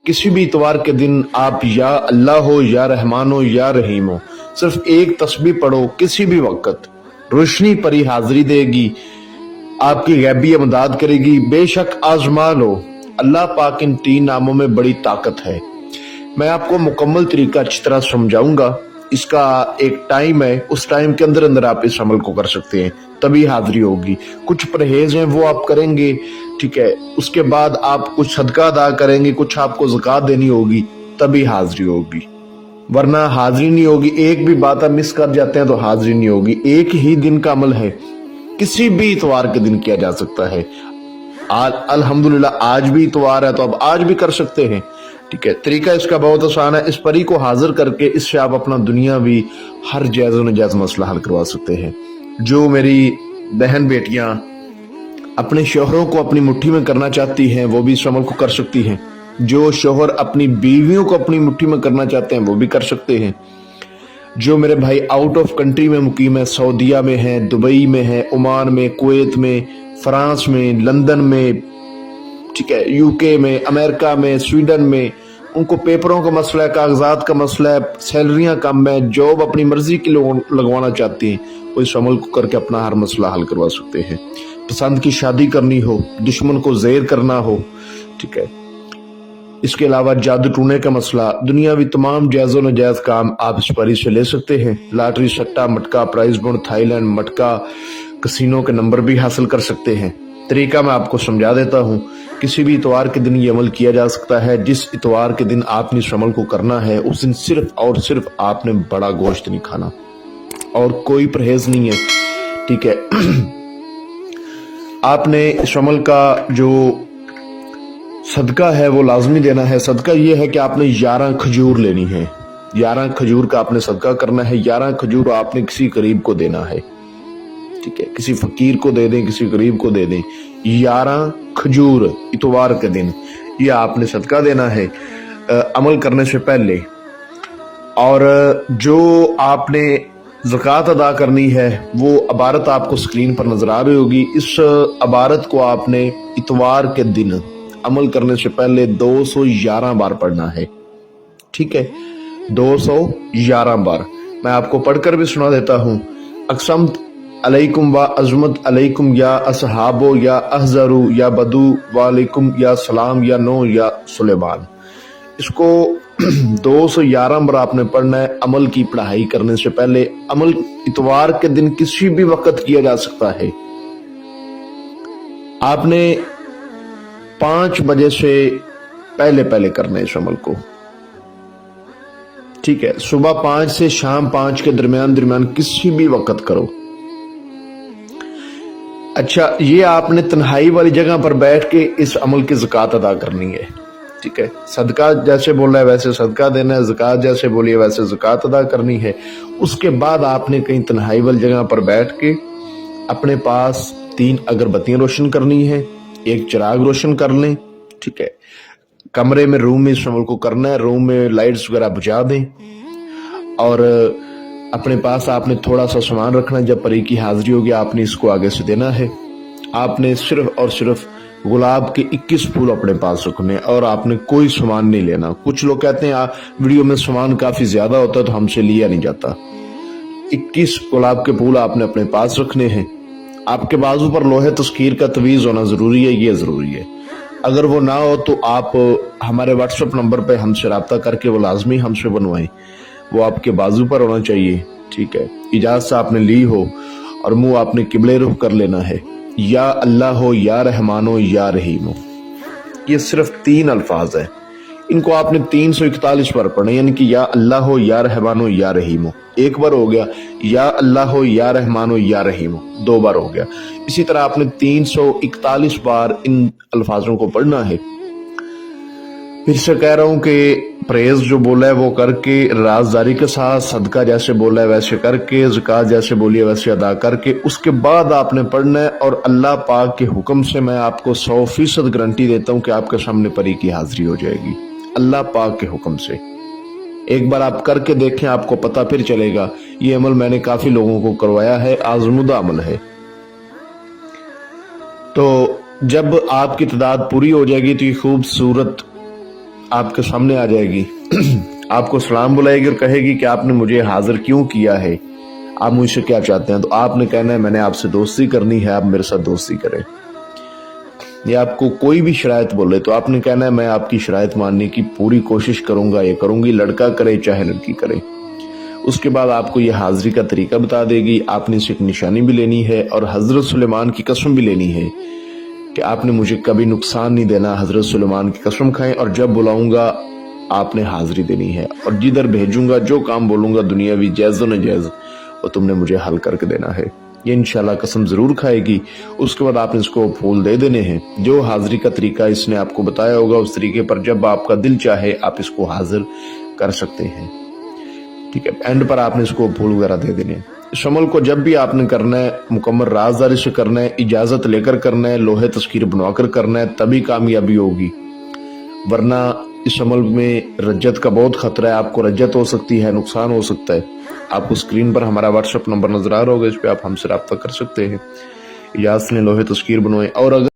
किसी भी इतवार के दिन आप या अल्लाह हो या रहमान हो या रहीम हो, सिर्फ एक तस्बीह पढ़ो, किसी भी वक्त रोशनी परी हाजिरी देगी, आपकी गैबी इमदाद करेगी। बेशक आजमा लो, अल्लाह पाक इन 3 नामों में बड़ी ताकत है। मैं आपको मुकम्मल तरीका अच्छी तरह समझाऊंगा। इसका एक टाइम है, उस टाइम के अंदर अंदर आप इस अमल को कर सकते हैं, तभी हाजिरी होगी। कुछ परहेज हैं वो आप करेंगे, ठीक है। उसके बाद आप कुछ सदका अदा करेंगे, कुछ आपको ज़कात देनी होगी, तभी हाजिरी होगी, वरना हाजिरी नहीं होगी। एक भी बात आप मिस कर जाते हैं तो हाजिरी नहीं होगी। एक ही दिन का अमल है, किसी भी इतवार के दिन किया जा सकता है। अल्हम्दुलिल्लाह आज भी इतवार है तो अब आज भी कर सकते हैं, ठीक है। तरीका इसका बहुत आसान है। इस परी को हाजिर करके इससे आप अपना दुनियावी हर जायज़ व नाजायज़ मसला हल करवा सकते हैं। जो मेरी बहन बेटियां अपने शोहरों को अपनी मुट्ठी में करना चाहती हैं वो भी इस अमल को कर सकती हैं। जो शोहर अपनी बीवियों को अपनी मुट्ठी में करना चाहते हैं वो भी कर सकते हैं। जो मेरे भाई आउट ऑफ कंट्री में मुकीम है, सऊदीया में है, दुबई में है, ओमान में, कुवैत में, फ्रांस में, लंदन में, ठीक है, यूके में, अमेरिका में, स्वीडन में, उनको पेपरों का मसला है, कागजात का मसला है, सैलरियां कम है, जॉब अपनी मर्जी की लगवाना चाहती हैं, वो इस अमल को करके अपना हर मसला हल करवा सकते हैं। पसंद की शादी करनी हो, दुश्मन को ज़ेर करना हो, ठीक है। इसके अलावा जादू टूने का मसला, दुनियावी तमाम जायज़ व नाजायज़ काम आप इस परी से ले सकते हैं। लॉटरी, सट्टा, मटका, प्राइज बॉन्ड, थाईलैंड, मटका, कसिनो के नंबर भी हासिल कर सकते हैं। तरीका मैं आपको समझा देता हूँ। किसी भी इतवार के दिन ये अमल किया जा सकता है। जिस इतवार के दिन आपने इस अमल को करना है उस दिन सिर्फ और सिर्फ आपने बड़ा गोश्त नहीं खाना और कोई परहेज नहीं है, ठीक है। आपने इस अमल का जो सदका है वो लाजमी देना है। सदका ये है कि आपने 11 खजूर लेनी है, 11 खजूर का आपने सदका करना है। 11 खजूर आपने किसी गरीब को देना है, ठीक है। किसी फकीर को दे दें, किसी गरीब को दे दें। 11 खजूर इतवार के दिन ये आपने सदका देना है अमल करने से पहले। और जो आपने ज़कात अदा करनी है वो अबारत आपको स्क्रीन पर नजर आ रही होगी। इस अबारत को आपने इतवार के दिन अमल करने से पहले 211 बार पढ़ना है, ठीक है। 211 बार मैं आपको पढ़कर भी सुना देता हूँ। अक़समत अलैकुम व अज़मत अलैकुम या असहाबो या अहज़रू या बदू वालेकुम या सलाम या नो या सुलेमान। इसको 211 बार आपने पढ़ना है अमल की पढ़ाई करने से पहले। अमल इतवार के दिन किसी भी वक्त किया जा सकता है। आपने 5 बजे से पहले पहले करना है इस अमल को, ठीक है। सुबह 5 से शाम 5 के दरमियान किसी भी वक्त करो। अच्छा, ये आपने तन्हाई वाली जगह पर बैठ के इस अमल की ज़कात अदा करनी है, ठीक है। सदका जैसे बोला है वैसे सदका देना है, ज़कात जैसे बोली है वैसे ज़कात अदा करनी है। उसके बाद आपने कहीं तन्हाई वाली जगह पर बैठ के अपने पास 3 अगरबत्तियां रोशन करनी है, एक चिराग रोशन कर लें, ठीक है। कमरे में, रूम में इस अमल को करना है। रूम में लाइट्स वगैरह बुझा दें और अपने पास आपने थोड़ा सा सामान रखना। जब परी की हाजिरी होगी आपने इसको आगे से देना है। आपने सिर्फ और सिर्फ गुलाब के 21 फूल अपने पास रखने और आपने कोई सामान नहीं लेना। कुछ लोग कहते हैं वीडियो में सामान काफी ज्यादा होता है तो हमसे लिया नहीं जाता। 21 गुलाब के फूल आपने अपने पास रखने हैं। आपके बाजू पर लोहे तस्कीर का तवीज़ होना जरूरी है, ये जरूरी है। अगर वो ना हो तो आप हमारे व्हाट्सएप नंबर पे हमसे रब्ता करके वो लाजमी हमसे बनवाएं। वो आपके बाजू पर होना चाहिए, ठीक है। इजाजत से आपने ली हो और मुंह आपने किबले रुख कर लेना है। या अल्लाह हो या रहमान हो या रहीम हो, ये सिर्फ 3 अल्फाज है। इनको आपने 341 बार पढ़ना, यानी कि या अल्लाह हो या रहमान हो या रहीम हो 1 बार हो गया, या अल्लाह हो या रहमान हो या रहीम हो 2 बार हो गया। इसी तरह आपने 341 बार इन अल्फाजों को पढ़ना है। फिर से कह रहा हूं कि प्रेज जो बोला है वो करके, राजदारी के साथ, सदका जैसे बोला है वैसे करके, ज़कात जैसे बोली है वैसे अदा करके, उसके बाद आपने पढ़ना है। और अल्लाह पाक के हुक्म से मैं आपको 100% गारंटी देता हूं कि आपके सामने परी की हाजिरी हो जाएगी, अल्लाह पाक के हुक्म से। एक बार आप करके देखें, आपको पता फिर चलेगा। ये अमल मैंने काफी लोगों को करवाया है, आजमुदा अमल है। तो जब आपकी तादाद पूरी हो जाएगी तो ये खूबसूरत آپ کے سامنے آ جائے گی، آپ کو سلام بلائے گی اور کہے گی کہ آپ نے مجھے حاضر کیوں کیا ہے، آپ مجھ سے کیا چاہتے ہیں؟ تو آپ نے کہنا ہے میں نے آپ سے دوستی کرنی ہے، آپ میرے ساتھ دوستی کریں۔ یا آپ کو کوئی بھی شرائط بولے تو آپ نے کہنا ہے میں آپ کی شرائط ماننے کی پوری کوشش کروں گا، یہ کروں گی، لڑکا کرے چاہے لڑکی کرے۔ اس کے بعد آپ کو یہ حاضری کا طریقہ بتا دے گی، آپ نے اسے ایک نشانی بھی لینی ہے اور حضرت سلیمان کی قسم بھی لینی ہے کہ آپ نے مجھے کبھی نقصان نہیں دینا، حضرت سلیمان کی قسم کھائیں، اور جب بلاؤں گا آپ نے حاضری دینی ہے، اور جدھر بھیجوں گا جو کام بولوں گا دنیاوی جائز و ناجائز وہ تم نے مجھے حل کر کے دینا ہے۔ یہ انشاءاللہ قسم ضرور کھائے گی۔ اس کے بعد آپ نے اس کو پھول دے دینے ہیں، جو حاضری کا طریقہ اس نے آپ کو بتایا ہوگا اس طریقے پر جب آپ کا دل چاہے آپ اس کو حاضر کر سکتے ہیں، ٹھیک ہے۔ اینڈ پر آپ نے اس کو پھول وغیرہ دے دینے ہیں۔ اس عمل کو جب بھی آپ نے کرنا ہے مکمل رازداری سے کرنا ہے، اجازت لے کر کرنا ہے، لوہے تذکیر بنوا کر کرنا ہے، تبھی کامیابی ہوگی، ورنہ اس عمل میں رجت کا بہت خطرہ ہے، آپ کو رجت ہو سکتی ہے، نقصان ہو سکتا ہے۔ آپ کو اسکرین پر ہمارا واٹس ایپ نمبر نظر آ رہا ہوگا، اس پہ آپ ہم سے رابطہ کر سکتے ہیں۔ اجازت لیں، لوہے تذکیر بنوائیں، اور اگر